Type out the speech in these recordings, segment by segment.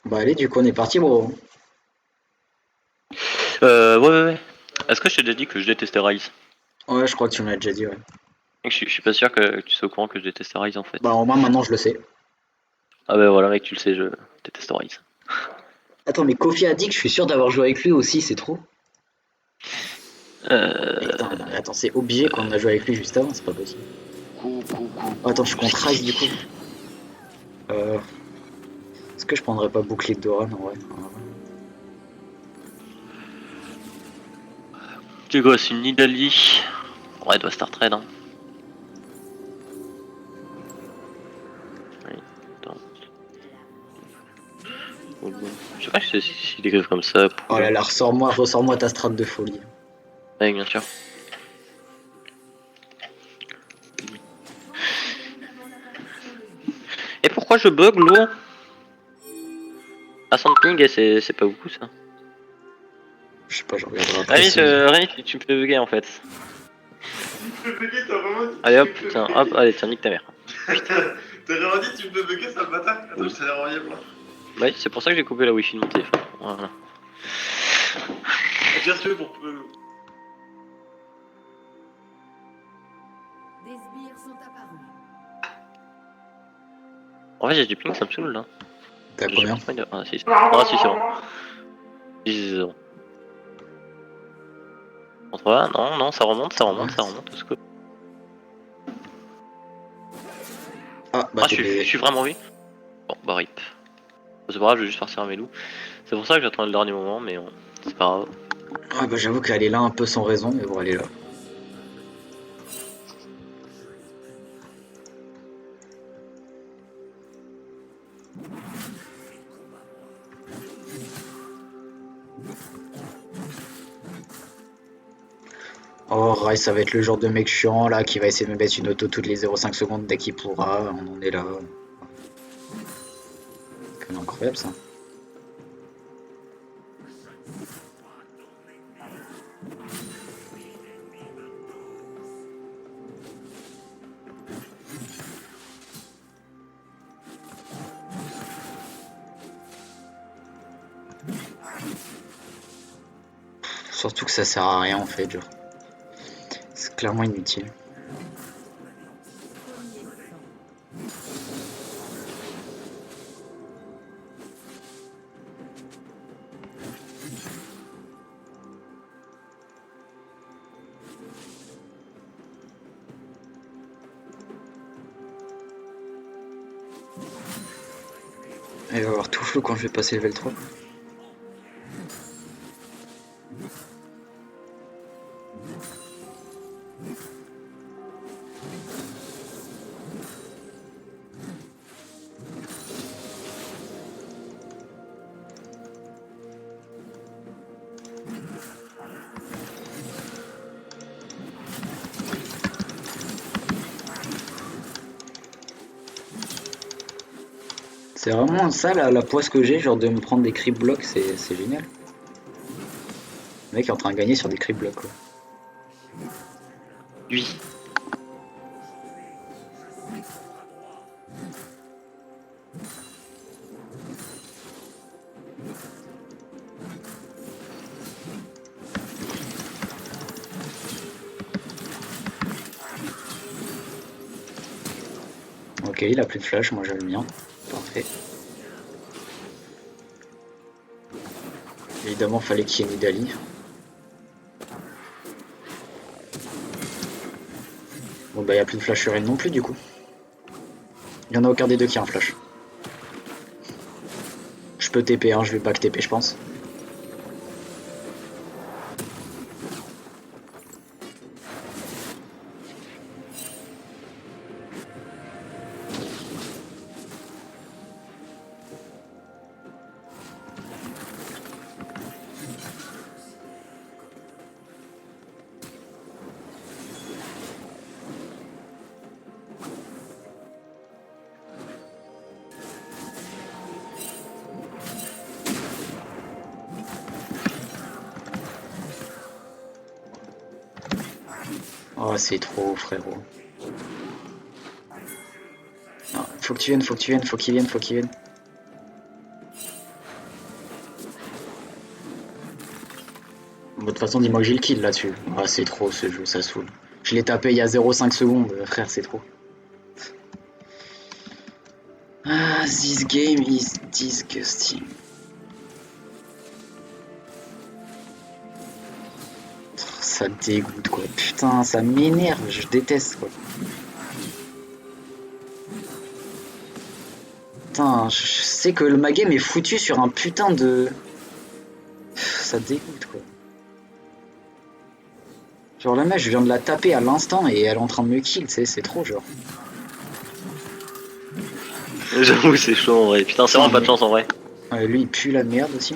Bah allez, du coup on est parti bro. Ouais. Est-ce que je t'ai déjà dit que je détestais Rise? Ouais, je crois que tu me l'as déjà dit, ouais. Mec, je suis pas sûr que tu sois au courant que je déteste Rise en fait. Bah au moins maintenant je le sais. Ah bah voilà mec, tu le sais, je déteste Rise. Attends, mais Kofi a dit que je suis sûr d'avoir joué avec lui aussi, c'est trop. Mais Euh... attends, non, mais attends, c'est obligé qu'on a joué avec lui juste avant, c'est pas possible. Oh, attends, je suis contre Ice du coup. Euh, Est-ce que je prendrais pas bouclier de Doran en vrai? Tu quoi, c'est une Nidalee. Ouais, elle doit start trade hein. Ouais, attends. Je sais pas si des griffes comme ça, Oh là poule. là, ressors-moi ta strat de folie. Ouais, bien sûr. Et pourquoi je bug l'eau? À 100 ping, c'est pas beaucoup ça. Je sais pas, je regarderai après si. Rémi, tu me fais bugger en fait. Tu me fais bugger, t'as vraiment dit Allez tu hop, me fais tiens, bugger. hop, allez, tiens, nique ta mère. T'as vraiment dit tu me fais bugger, sale bâtard. Attends, Oui. je t'ai renvoyé plein. Ouais, c'est pour ça que j'ai coupé la wifi de mon téléphone. Voilà. Qu'est-ce que tu veux pour. Des sbires sont apparus. En fait, j'ai du ping, ça me saoule là. T'as Je combien? pense pas de... Ah, si, ah, si, c'est bon. Si, c'est bon. Contre là, non, ça remonte, Ouais. au scope. Ah, bah Ah, t'es je PV. suis vraiment oui. Bon, bah rip. C'est pas grave, je vais juste farcir mes loups. C'est pour ça que j'attends le dernier moment, mais c'est pas grave. Ah bah j'avoue qu'elle est là un peu sans raison, mais bon, elle est là. Oh, Rice, ça va être le genre de mec chiant là qui va essayer de me mettre une auto toutes les 0,5 secondes dès qu'il pourra. On en est là. C'est quand même incroyable ça. Surtout que ça sert à rien en fait, genre. C'est clairement inutile. Il va avoir tout flou quand je vais passer level 3. C'est vraiment ça la poisse que j'ai, genre de me prendre des creep blocks, c'est génial. Le mec est en train de gagner sur des creep blocks quoi. Lui. Ok, il a plus de flash, moi j'ai le mien. Parfait. Évidemment, fallait qu'il y ait Nidalee. Bon bah, il n'y a plus de flash sur elle non plus du coup. Il n'y en a aucun des deux qui a un flash. Je peux TP, hein, je vais back TP, je pense. Oh, c'est trop, frérot. Non, faut que tu viennes, faut que tu viennes, faut qu'il vienne, faut qu'il vienne. toute façon, dis-moi que j'ai le kill là-dessus. Ah, c'est trop ce jeu, ça saoule. Je l'ai tapé il y a 0,5 secondes, frère, c'est trop. Ah, this game is disgusting. Ça dégoûte quoi. Putain, ça m'énerve, je déteste quoi. Putain, je sais que ma game est foutue sur un putain de... Ça dégoûte quoi. Genre la mec, je viens de la taper à l'instant et elle est en train de me kill, tu sais, c'est trop genre. J'avoue, c'est chaud en vrai. Putain, c'est vraiment pas de chance en vrai. Lui il pue la merde aussi.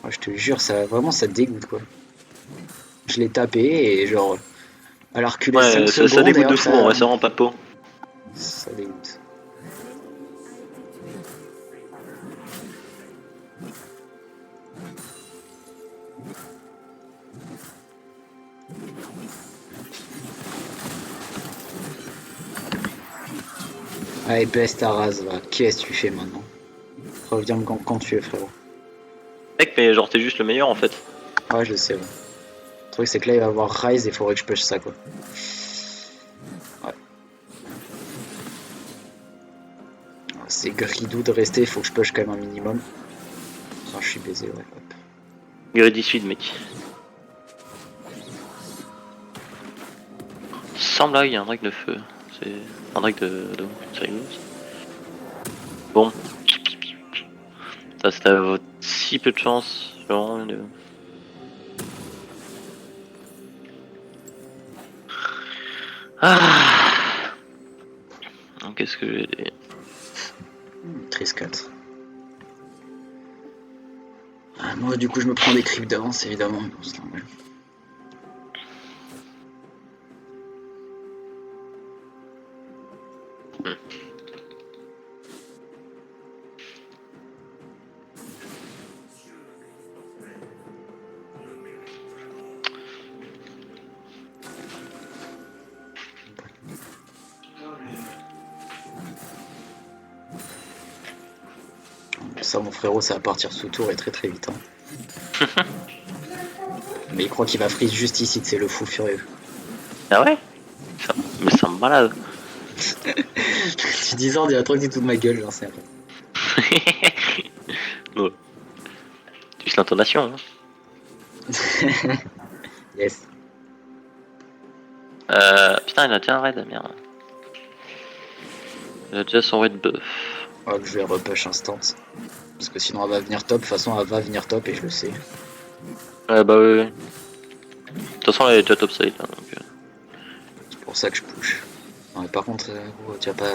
Ouais, je te jure, ça vraiment ça dégoûte quoi. Je l'ai tapé et genre... Elle a reculé 5 Ouais, secondes. ça dégoûte et de hop, fou en vrai, c'est vraiment pas peau. Ça dégoûte. Allez, baisse ta race, va. Qu'est-ce que tu fais maintenant? Reviens quand tu es, frérot. Mec, mais genre, t'es juste le meilleur en fait. Ouais, je sais, ouais. Le truc, c'est que là, il va y avoir Rise et il faudrait que je push ça, quoi. Ouais. C'est gridou de rester, il faut que je push quand même un minimum. Enfin, je suis baisé, ouais. Hop. Greedy Sud, mec. Sans blague, il y a un drag de feu. C'est un drag de... C'est rigolo ça. Bon. Ça, c'était si peu de chance. Genre, Ah. Qu'est-ce que j'ai dit? Tris 4. Ah, moi, du coup, je me prends des creeps d'avance, évidemment. Bon, c'est normal. Ça, mon frérot, ça va partir sous tour et très très vite. Hein. Mais il croit qu'il va freeze juste ici, c'est le fou furieux. Ah ouais? Mais c'est un malade. Tu dis ça, on dirait trop que tu te fous de ma gueule, j'en sais rien. Ouais. Juste l'intonation. Hein. Yes. Putain, il a déjà un raid, merde. Il a déjà son raid buff. Oh, je vais repush instant. Parce que sinon elle va venir top, de toute façon elle va venir top et je le sais. Ouais, bah oui. De toute façon, elle est déjà top side. Hein, donc, C'est pour ça que je push. Ouais, par contre, gros, tu vas pas...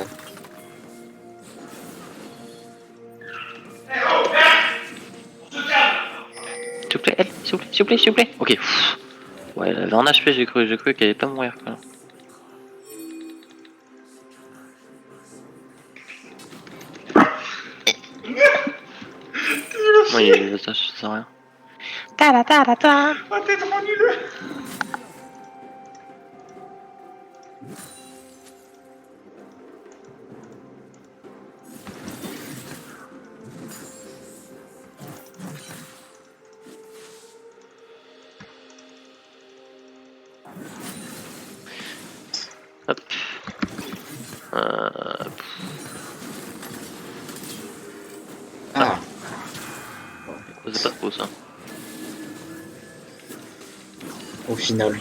S'il vous plaît, elle, s'il vous plaît, s'il vous plaît, s'il vous plaît. Ok. Pff. Ouais, elle avait un HP, j'ai cru qu'elle allait pas mourir. Quoi. Oui, ça sert à rien. Ta. Oh, t'es trop nul. Hop. Ah. C'est pas trop ça. Au final.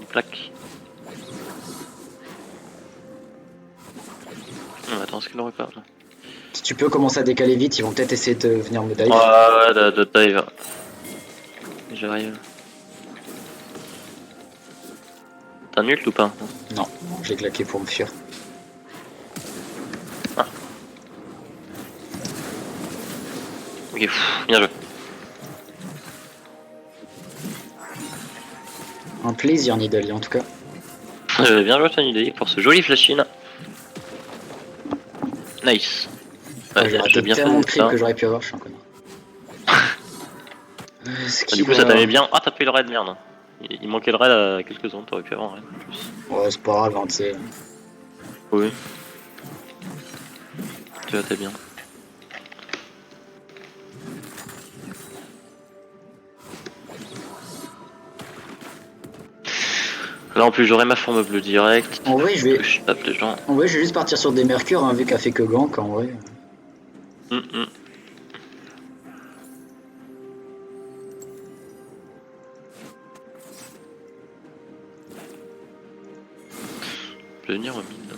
Une plaque. Attends, est-ce qu'il l'aurait pas là? Si tu peux commencer à décaler vite, ils vont peut-être essayer de venir me dive. Ouais, de dive. J'arrive. T'as nul ou pas? Non, j'ai claqué pour me fuir. Ah. Ok, pff, bien joué. Un plaisir Nidalee en tout cas. Bien joué Tony Day pour ce joli flash-in. Nice. Ouais, j'ai raté bien tellement de fait creep ça. que j'aurais pu avoir, je suis un connard. Du coup, ça t'allait bien. Ah, t'as pris le raid, merde. Il manquait le raid à quelques secondes, t'aurais pu avoir un raid en plus. Ouais, c'est pas grave, hein, tu sais. Oui. Tu vois, t'es bien. Là en plus j'aurai ma forme bleue direct. En vrai, Que je tape les gens. en vrai, je vais juste partir sur des mercures, hein, vu qu'elle fait que gank, en vrai. Hum. Je vais venir au mid.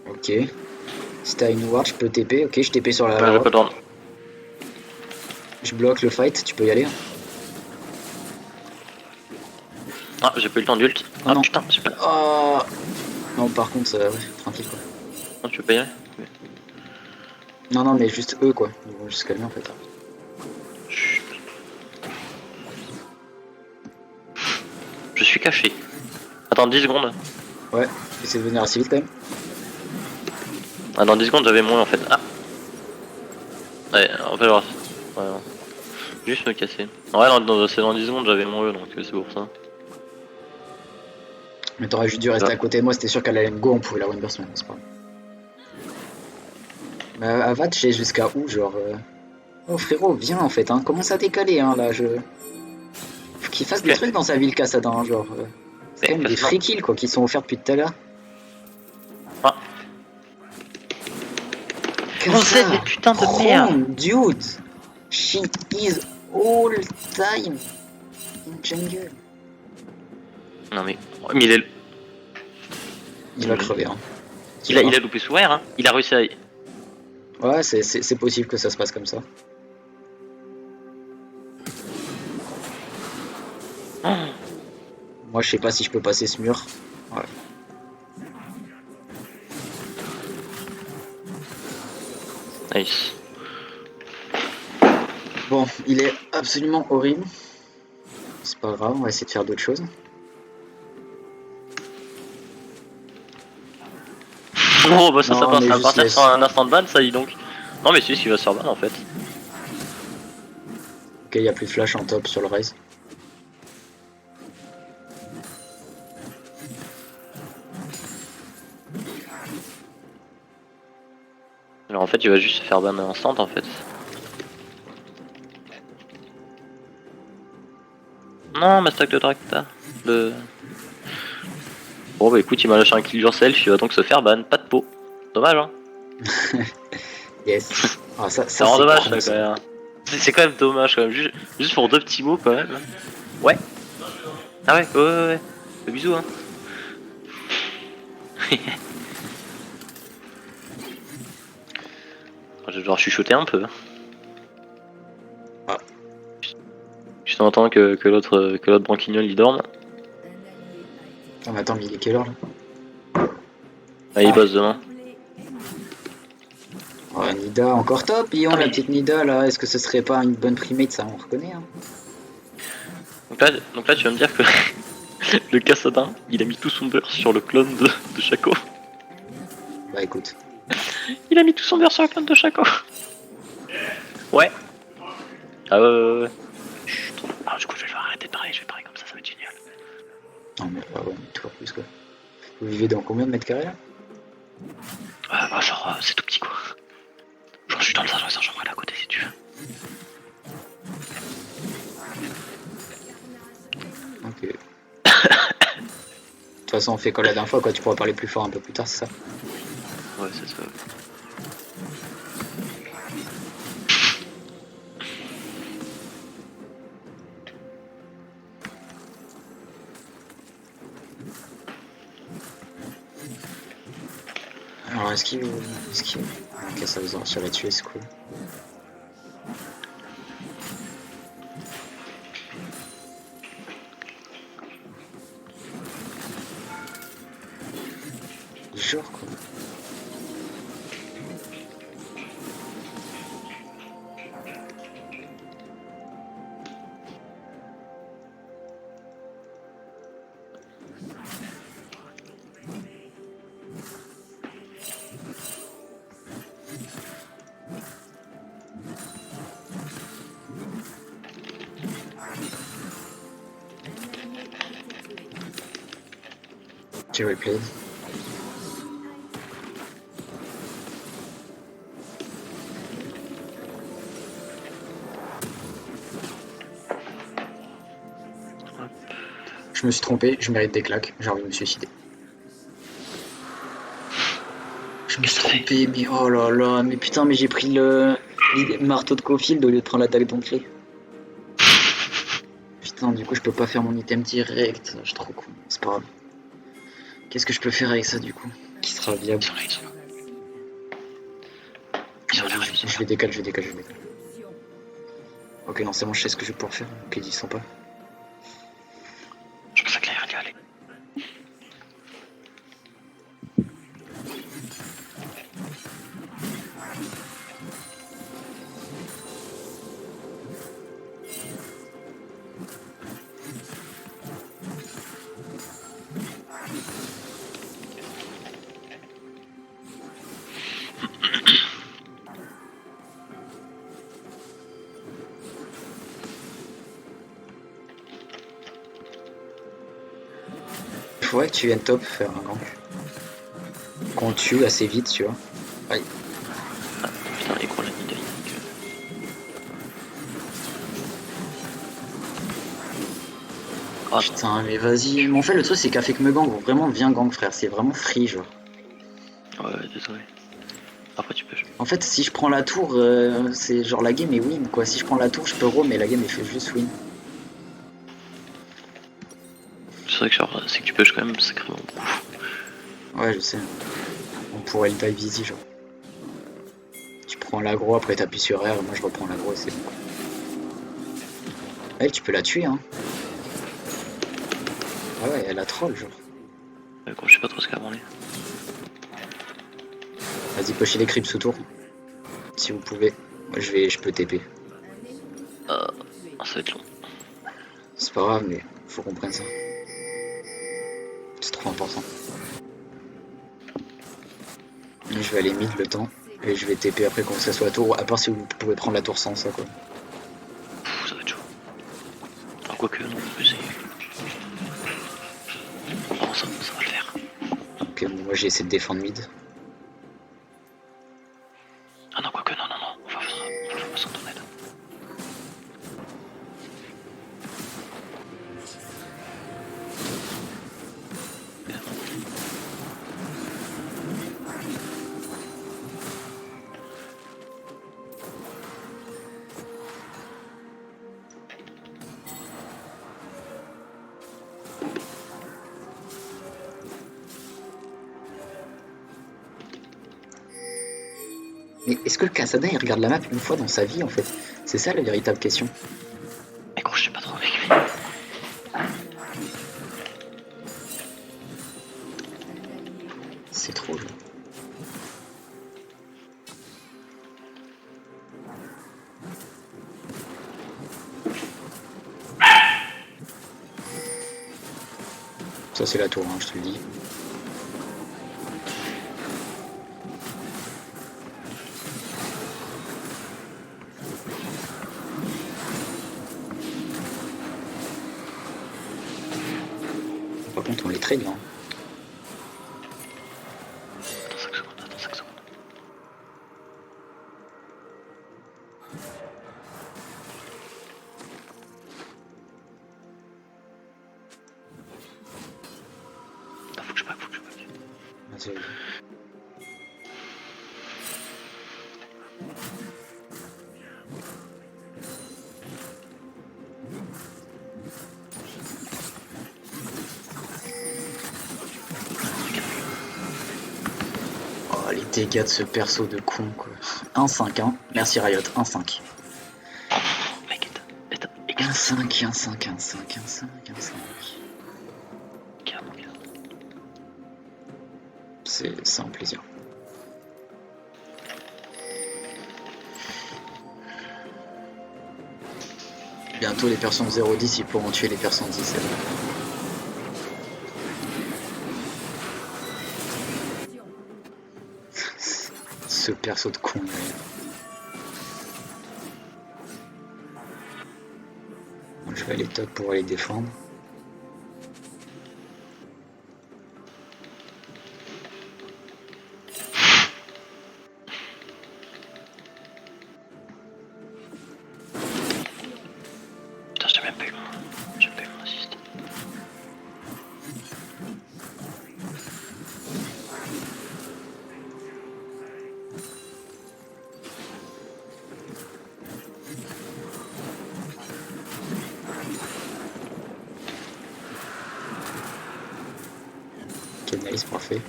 Ok. Si t'as une ward, je peux TP. Ok, je TP sur la Ah, j'ai pas ward. le temps. Je bloque le fight, tu peux y aller. Ah, j'ai pas eu le temps d'ult. Oh Ah non. putain, j'ai pas. Oh non, par contre, ouais, tranquille quoi. Non, tu veux pas y aller? Non, non, mais juste eux quoi. Ils vont juste se calmer en fait. Chut. Je suis caché. Attends 10 secondes. Ouais, essaie de venir assez vite quand même. Ah, dans 10 secondes j'avais moins en fait. Ah. Ouais, en fait, genre. Ouais, non. Juste me casser. Ouais, c'est dans 10 secondes j'avais mon E donc c'est pour ça. Mais t'aurais juste dû rester à côté de moi, c'était sûr qu'elle allait me go, on pouvait la win burst maintenant, c'est pas grave. Mais Avat, j'ai jusqu'à où genre Oh frérot, viens en fait, hein, commence à décaler hein là, Faut qu'il fasse des Ok. trucs dans sa ville Cassada, hein, genre. C'est quand même des free kills quoi qui sont offerts depuis tout à l'heure. Ah. Kassa, mais putain de Chrome, merde. dude, she is all time in jungle. Non mais il est. Il va crever hein. Il a loupé sous air, hein. Il a réussi à. Ouais, c'est possible que ça se passe comme ça. Oh. Moi, je sais pas si je peux passer ce mur. Ouais. Nice. Bon, il est absolument horrible. C'est pas grave, on va essayer de faire d'autres choses. Oh bah ça Non, va mais juste partir laisse. sur un instant de ban ça dit donc. Non mais c'est ce qui va se faire ban en fait. Ok, il y a plus de flash en top sur le raise. Alors en fait il va juste se faire ban instant en fait. Non ma stack de Drakta. Bon bah écoute il m'a lâché un kill yourself, il va donc se faire ban, pas de peau. Dommage hein. Yes. Ah, ça C'est vraiment c'est dommage con, ça quand même. C'est quand même dommage quand même, juste pour deux petits mots quand même. Ouais. Ah ouais. Bisous hein. Je vais devoir chuchoter un peu. Ah. Je t'entends que l'autre branquignol il dorme. Oh, mais attends, mais il est quelle heure là? Ah, il Ah. bosse demain. Oh, Nida, encore top, Ion, Ah, mais- la petite Nida là. Est-ce que ce serait pas une bonne primate? Ça, on reconnaît. Hein. Donc là tu vas me dire que le Cassadin il a mis tout son beurre sur le clone de Chaco. Bah écoute. Il a mis tout son beurre sur le clone de Chaco. Ouais. Ah ouais. Chut. Ah, du coup je vais arrêter de parler, je vais parler comme ça va être génial. Non, mais ouais, toujours plus quoi. Vous vivez dans combien de mètres carrés là? Genre c'est tout petit quoi. Genre je suis dans le salon à côté si tu veux. Ok. De toute façon, on fait comme la dernière fois, quoi. Tu pourras parler plus fort un peu plus tard, c'est ça? Ouais c'est ça. Alors, est-ce qu'il. Ok, ça vous ça va tuer, c'est cool. Genre, quoi. J'ai replayed. Je me suis trompé, je mérite des claques, j'ai envie de me suicider. Je me suis trompé, mais oh là là, mais putain, mais j'ai pris le marteau de Cofield au lieu de prendre l'attaque d'entrée. Putain, du coup, je peux pas faire mon item direct, je suis trop con, c'est pas grave. Qu'est-ce que je peux faire avec ça du coup? Qui sera viable? Je vais décaler, je vais décaler, je vais décaler. Ok, non, c'est bon, je sais ce que je vais pouvoir faire. Ok, ils y sont pas. Je pensais que l'air allait aller. Il faudrait que tu viennes top faire un gank. Qu'on tue assez vite, tu vois. Aïe. Ah, putain, les gros la mid. Ah, Putain, mais vas-y. Mais en fait, le truc, c'est qu'avec me gang, vraiment, viens gang, frère. C'est vraiment free, genre. ouais, désolé. Après, tu peux. En fait, si je prends la tour, c'est genre la game est win, quoi. Si je prends la tour, je peux roam, mais la game, elle fait juste win. C'est vrai que genre, c'est que tu pêches quand même sacrément beaucoup. Ouais, je sais. On pourrait le dive easy, genre. Tu prends l'aggro, après t'appuies sur R, et moi je reprends l'aggro et c'est bon. Ouais, tu peux la tuer, hein. Ah ouais, elle a troll, genre. Gros, je sais pas trop ce qu'elle a branlé. Vas-y, pochez les creeps autour. Si vous pouvez. Moi je peux TP. Ça va être long. C'est pas grave, mais faut qu'on prenne ça. C'est trop important. Et je vais aller mid le temps. Et je vais TP après quand ça soit à tour. À part si vous pouvez prendre la tour sans ça, quoi. Ça va être chaud. Alors, quoique, non, on peut essayer. Non, ça va le faire. Ok, bon, moi j'ai essayé de défendre mid. Ah non, quoique, non, on va faire sans ton aide. Mais est-ce que le Kassadin il regarde la map une fois dans sa vie en fait? C'est ça la véritable question. Mais gros, je sais pas trop, mec. C'est trop, genre. Ça c'est la tour, hein, je te le dis. Par contre on les trade là. Attends 5 secondes. Attends, faut que je back. Vas-y, vas-y. Oh les dégâts de ce perso de con quoi. 1-5 hein. Merci Riot, 1-5. Mec, 1-5, 1-5, 1-5, 1-5, 1-5. C'est un plaisir. Bientôt les personnes 0-10 ils pourront tuer les personnes 10. Ce perso de con. Bon, je vais aller top pour aller défendre. même pas eu mon assist. Ok, nice, parfait.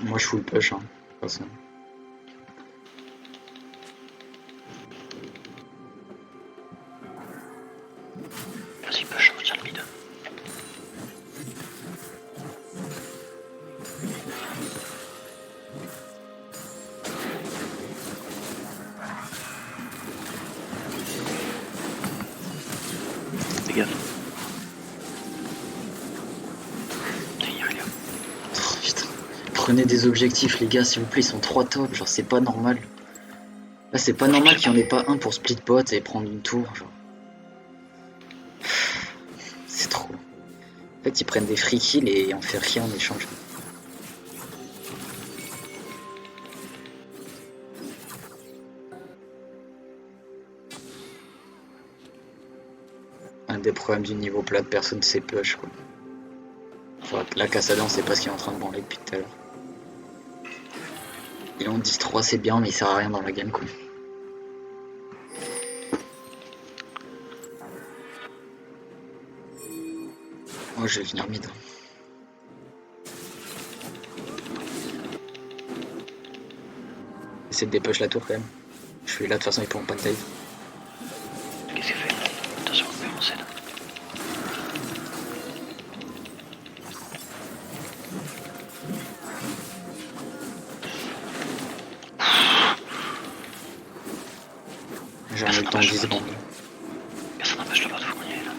Moi je full push, hein, de toute façon. Vas-y, push, on tient le mid. Fais gaffe. Oh, putain. Prenez des objectifs les gars s'il vous plaît, ils sont 3 top, genre c'est pas normal. Là c'est pas normal qu'il y en ait pas un pour split bot et prendre une tour, genre. C'est trop. En fait ils prennent des free kills et on fait rien en échange. Un des problèmes du niveau plat, personne sait push quoi. Enfin, la Cassada on sait pas ce qu'il est en train de branler depuis tout à l'heure. Et on 10-3 c'est bien mais il sert à rien dans la game quoi. Moi je vais finir mid. Essaye de dépush la tour quand même. Je suis là de toute façon ils pourront pas de dive. Qu'est-ce qu'il fait? Attention, on peut lancer là. J'ai un eu le temps de 10 secondes. Personne n'empêche le bot, faut qu'on y aille là.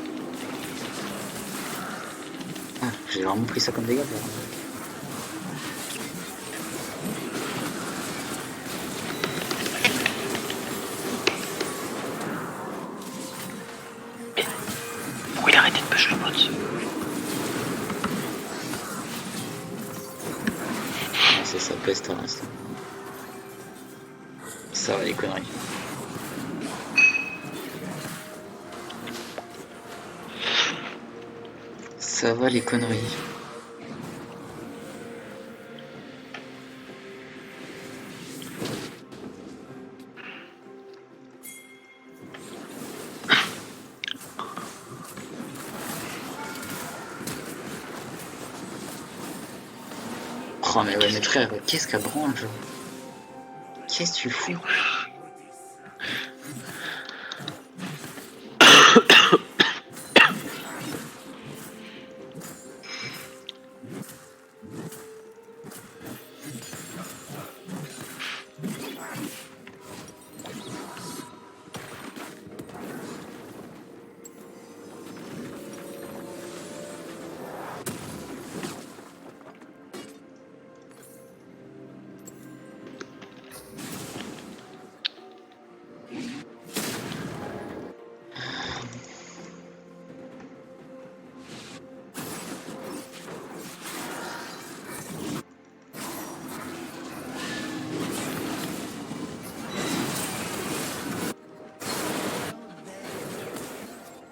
Ah, j'ai vraiment pris ça comme dégâts là. Pourquoi il a arrêté de push le bot? Ah, c'est ça peste à l'instant. Ça va les conneries. Ça va les conneries. Oh mais ouais mais frère, qu'est-ce qu'elle branle genre? Qu'est-ce que tu fous?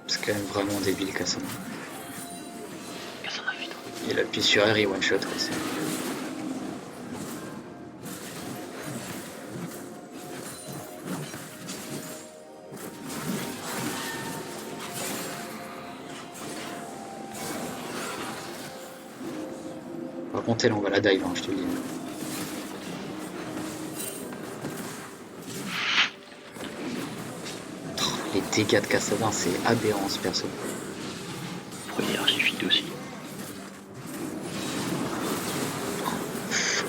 C'est quand même vraiment débile Cassandra. Cassandra vite. Il appuie sur R et one shot quoi. Par contre elle on va la dive hein, je te le dis. Les dégâts de Cassandra c'est aberrant ce perso. Pourquoi il est archi vite aussi?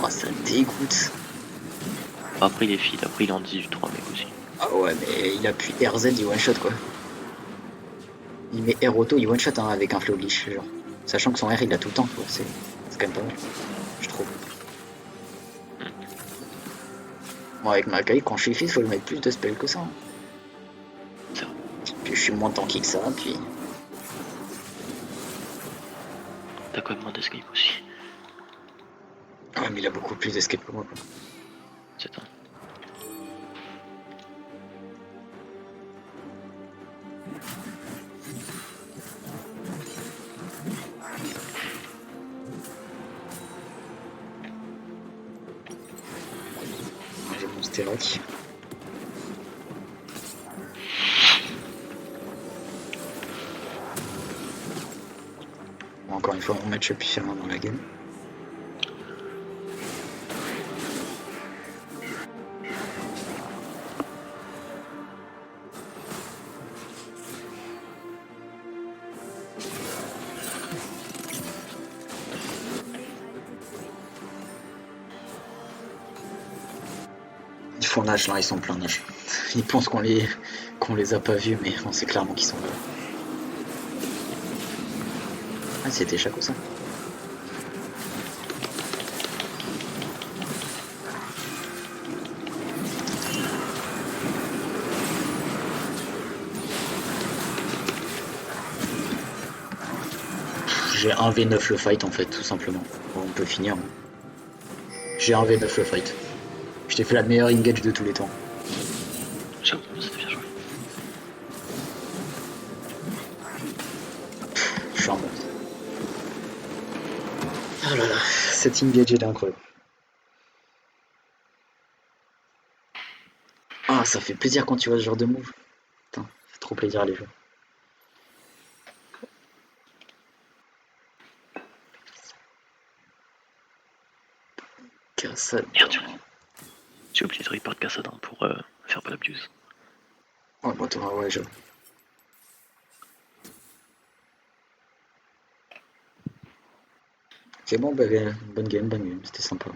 Oh ça dégoûte. Après il est fit, après il est en 18-3 mec aussi. Ah ouais mais il appuie RZ il one shot quoi. Il met R auto il one shot hein, avec un flow glitch genre. Sachant que son R il a tout le temps, quoi. C'est quand même pas mal, je trouve. Moi avec ma caille, quand je suis fit, faut lui mettre plus de spells que ça. Hein. C'est vrai. Puis je suis moins tanky que ça, puis... T'as quand même moins d'escape aussi. Ouais, mais il a beaucoup plus d'escape que moi, quoi. C'est un. J'ai mon stéroc. Bon, encore une fois, mon match-up fait main dans la game. Ils font nage là, ils sont plein nage. Ils pensent qu'on les a pas vus, mais on sait clairement qu'ils sont là. Ah, c'était Chaco ça. J'ai 1v9 le fight en fait, tout simplement. Bon, on peut finir. Hein. J'ai 1v9 le fight. Je t'ai fait la meilleure engage de tous les temps. J'avoue, c'était bien joué. Je suis un monstre. Oh là là, cette engage est incroyable. Ah, ça fait plaisir quand tu vois ce genre de move. Putain, ça fait trop plaisir à les jouer. Cassade. Merde, j'ai oublié de report Cassadin pour faire pas l'abuse. Ouais, moi, toi, ouais, je. C'est bon, bah, bonne game, c'était sympa.